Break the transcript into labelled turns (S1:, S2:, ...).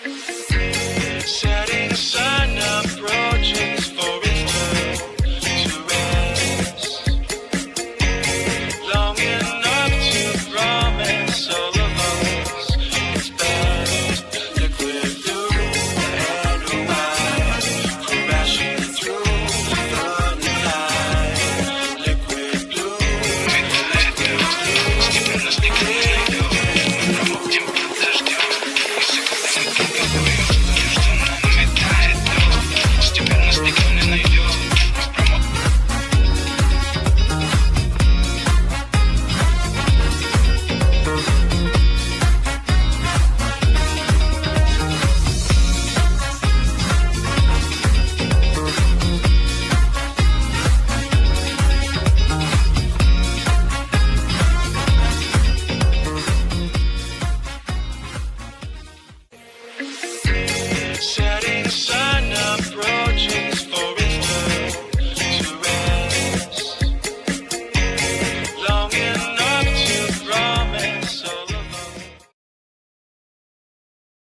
S1: Setting a sun approaches for its turn to rest. Long enough to promise all of us its best. Liquid blue and white, crashing through the night. Liquid blue, setting